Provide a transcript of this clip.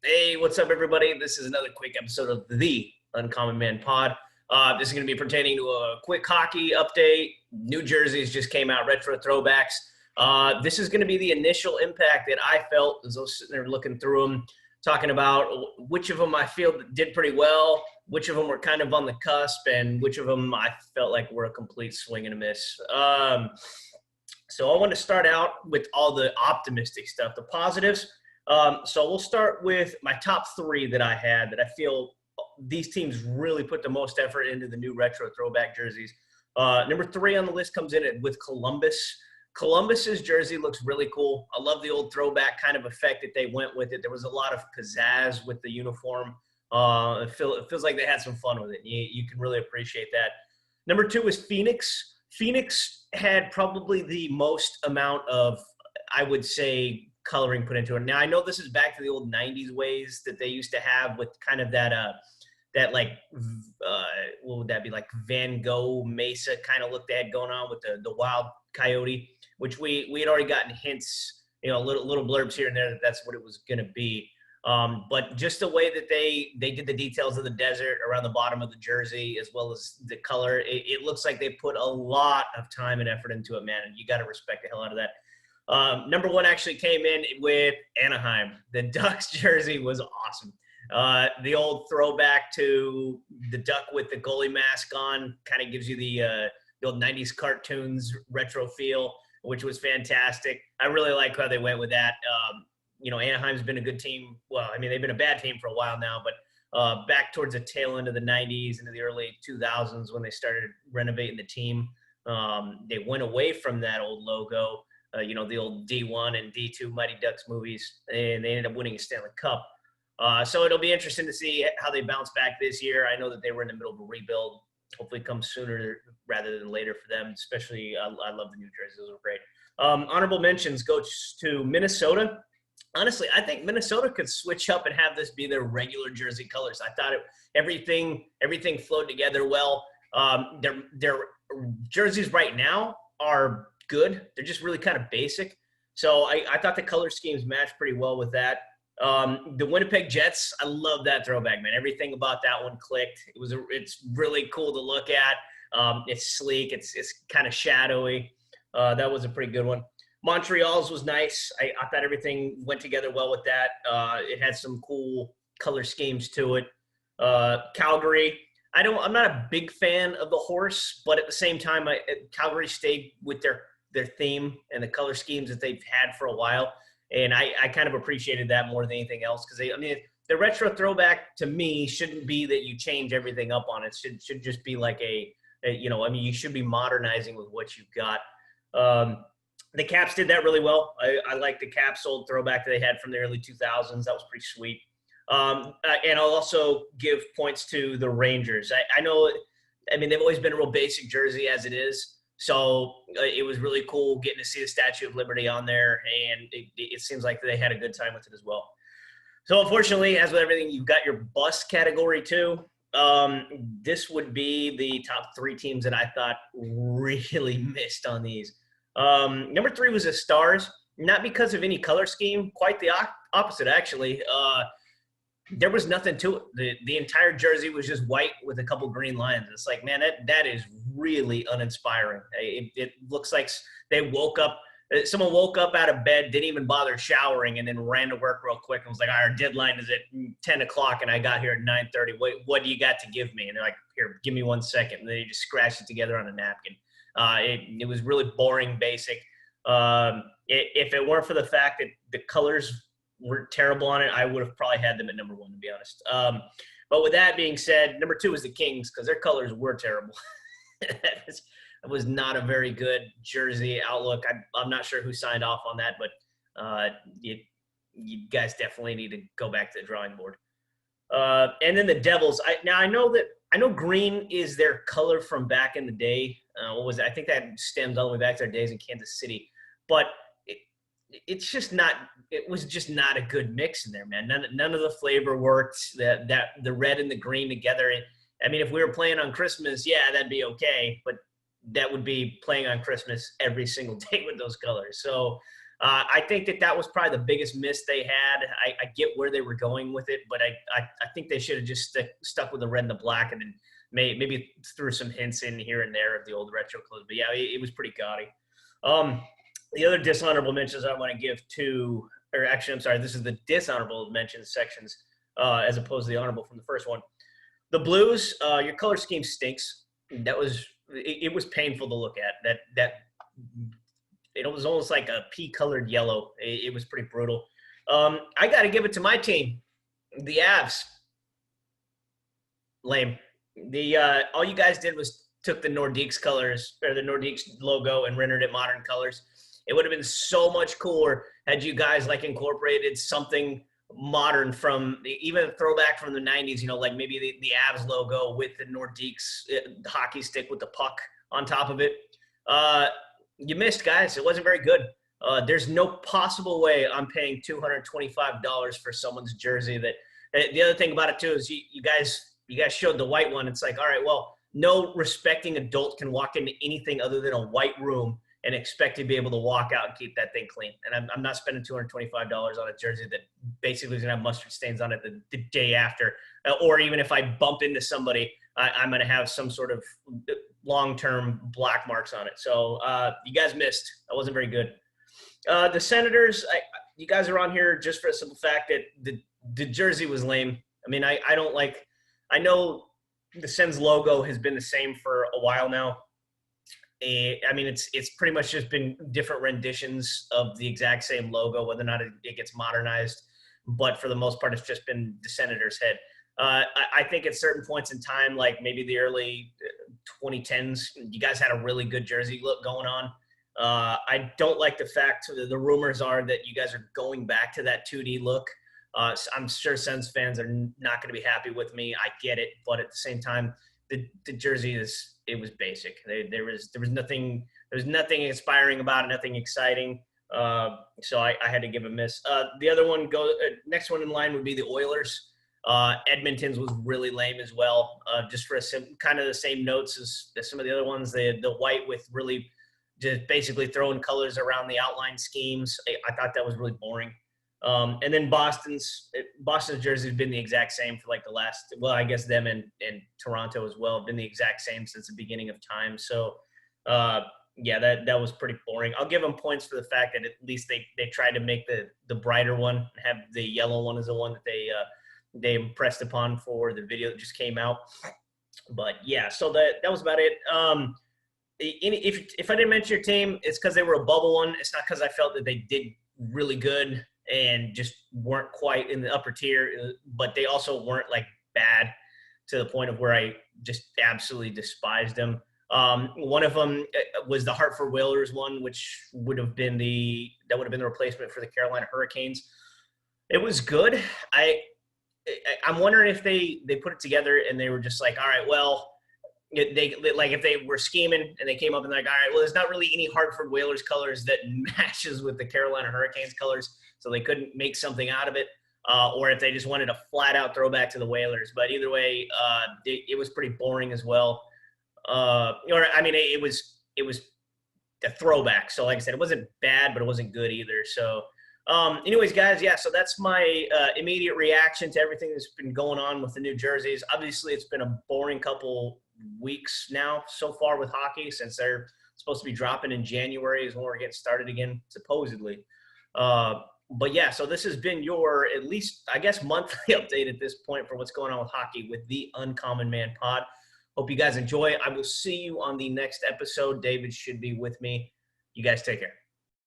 Hey, what's up, everybody? This is another quick episode of the Uncommon Man Pod. This is going to be pertaining to a quick hockey update. New jerseys just came out, retro throwbacks. This is going to be the initial impact that I felt as I was sitting there looking through them, talking about which of them I feel did pretty well, which of them were kind of on the cusp, and which of them I felt like were a complete swing and a miss. So I want to start out with all the optimistic stuff, the positives. So we'll start with my top three that I had that I feel these teams really put the most effort into the new retro throwback jerseys. Number three on the list comes in with Columbus. Columbus's jersey looks really cool. I love the old throwback kind of effect that they went with it. There was a lot of pizzazz with the uniform. It feels like they had some fun with it. You can really appreciate that. Number two is Phoenix. Phoenix had probably the most amount of, I would say, coloring put into it. Now, I know this is back to the old 90s ways that they used to have with kind of that like, what would that be, like Van Gogh Mesa kind of look they had going on with the wild coyote, which we had already gotten hints, little blurbs here and there that that's what it was going to be. But just the way that they did the details of the desert around the bottom of the jersey, as well as the color, it looks like they put a lot of time and effort into it, man. And you got to respect the hell out of that. Number one actually came in with Anaheim. The Ducks jersey was awesome. The old throwback to the duck with the goalie mask on kind of gives you the old 90s cartoons retro feel, which was fantastic. I really like how they went with that. Anaheim's been a good team. Well, I mean, they've been a bad team for a while now, but back towards the tail end of the 90s into the early 2000s when they started renovating the team, they went away from that old logo. The old D1 and D2 Mighty Ducks movies, and they ended up winning a Stanley Cup. So it'll be interesting to see how they bounce back this year. I know that they were in the middle of a rebuild. Hopefully it comes sooner rather than later for them, especially I love the new jerseys. Those were great. Honorable mentions goes to Minnesota. Honestly, I think Minnesota could switch up and have this be their regular jersey colors. I thought everything flowed together well. Their jerseys right now are good. They're just really kind of basic. So I thought the color schemes matched pretty well with that. The Winnipeg Jets, I love that throwback, man. Everything about that one clicked. It's really cool to look at. It's sleek. It's kind of shadowy. That was a pretty good one. Montreal's was nice. I thought everything went together well with that. It had some cool color schemes to it. Calgary, I'm not a big fan of the horse, but at the same time, Calgary stayed with their theme and the color schemes that they've had for a while. And I kind of appreciated that more than anything else. Because the retro throwback to me shouldn't be that you change everything up on it. It should just be like you should be modernizing with what you've got. The Caps did that really well. I like the Caps old throwback that they had from the early 2000s. That was pretty sweet. And I'll also give points to the Rangers. I know, they've always been a real basic jersey as it is. So it was really cool getting to see the Statue of Liberty on there, and it seems like they had a good time with it as well. So unfortunately, as with everything, you've got your bust category too. This would be the top three teams that I thought really missed on these. Number three was the Stars, not because of any color scheme, quite the opposite actually. There was nothing to it. The entire jersey was just white with a couple green lines. It's like, man, that is really uninspiring. It looks like someone woke up out of bed, didn't even bother showering, and then ran to work real quick and was like, our deadline is at 10 o'clock, and I got here at 9:30. What do you got to give me? And they're like, here, give me 1 second. And they just scratched it together on a napkin. It was really boring, basic. If it weren't for the fact that the colors were terrible on it, I would have probably had them at number one, to be honest. But with that being said, number two is the Kings, because their colors were terrible. That was not a very good jersey outlook. I'm not sure who signed off on that, but you guys definitely need to go back to the drawing board. And then the Devils. I know green is their color from back in the day. What was it? I think that stems all the way back to their days in Kansas City. But it was just not a good mix in there, man. None of the flavor worked. The red and the green together. If we were playing on Christmas, yeah, that'd be okay. But that would be playing on Christmas every single day with those colors. So I think that was probably the biggest miss they had. I get where they were going with it, but I think they should have just stuck with the red and the black, and then maybe threw some hints in here and there of the old retro clothes. But yeah, it was pretty gaudy. The other dishonorable mentions I want to give to, or actually, I'm sorry, this is the dishonorable mentions sections as opposed to the honorable from the first one. The Blues, your color scheme stinks. It was painful to look at. It was almost like a pea-colored yellow. It was pretty brutal. I got to give it to my team, the Avs. Lame. All you guys did was took the Nordiques colors, or the Nordiques logo, and rendered it modern colors. It would have been so much cooler had you guys like incorporated something modern from even a throwback from the 90s, like maybe the Avs logo with the Nordiques hockey stick with the puck on top of it. You missed, guys. It wasn't very good. There's no possible way I'm paying $225 for someone's jersey. The other thing about it too is you guys showed the white one. It's like, all right, well, no respecting adult can walk into anything other than a white room and expect to be able to walk out and keep that thing clean. And I'm not spending $225 on a jersey that basically is going to have mustard stains on it the day after. Or even if I bump into somebody, I'm going to have some sort of long-term black marks on it. So you guys missed. That wasn't very good. The Senators, you guys are on here just for the simple fact that the jersey was lame. I mean, I know the Sens logo has been the same for a while now. I mean, it's pretty much just been different renditions of the exact same logo, whether or not it gets modernized. But for the most part, it's just been the Senators' head. I think at certain points in time, like maybe the early 2010s, you guys had a really good jersey look going on. I don't like the fact that the rumors are that you guys are going back to that 2D look. I'm sure Sens fans are not going to be happy with me. I get it, but at the same time, the jersey it was basic. There was nothing inspiring about it, nothing exciting. So I had to give a miss. The other one next one in line would be the Oilers. Edmonton's was really lame as well. Just for kind of the same notes as some of the other ones. The white with really just basically throwing colors around the outline schemes. I thought that was really boring. And then Boston's jersey has been the exact same for like the last, well, I guess them and Toronto as well have been the exact same since the beginning of time. So, yeah, that was pretty boring. I'll give them points for the fact that at least they tried to make the brighter one, have the yellow one as the one that they impressed upon for the video that just came out. But yeah, so that was about it. If I didn't mention your team, it's because they were a bubble one. It's not because I felt that they did really good and just weren't quite in the upper tier, but they also weren't like bad to the point of where I just absolutely despised them. One of them was the Hartford Whalers one, which would have been the replacement for the Carolina Hurricanes. It was good. I'm wondering if they put it together and they were just like, all right, well, if they were scheming and they came up and they're like, all right, well, there's not really any Hartford Whalers colors that matches with the Carolina Hurricanes colors, so they couldn't make something out of it, or if they just wanted a flat-out throwback to the Whalers. But either way, it was pretty boring as well. It was a throwback. So like I said, it wasn't bad, but it wasn't good either. So anyways, guys, yeah, so that's my immediate reaction to everything that's been going on with the new jerseys. Obviously, it's been a boring couple weeks now so far with hockey, since they're supposed to be dropping in January is when we're getting started again, supposedly. But yeah, so this has been your, at least, I guess, monthly update at this point for what's going on with hockey with the Uncommon Man Pod. Hope you guys enjoy. I will see you on the next episode. David should be with me. You guys take care.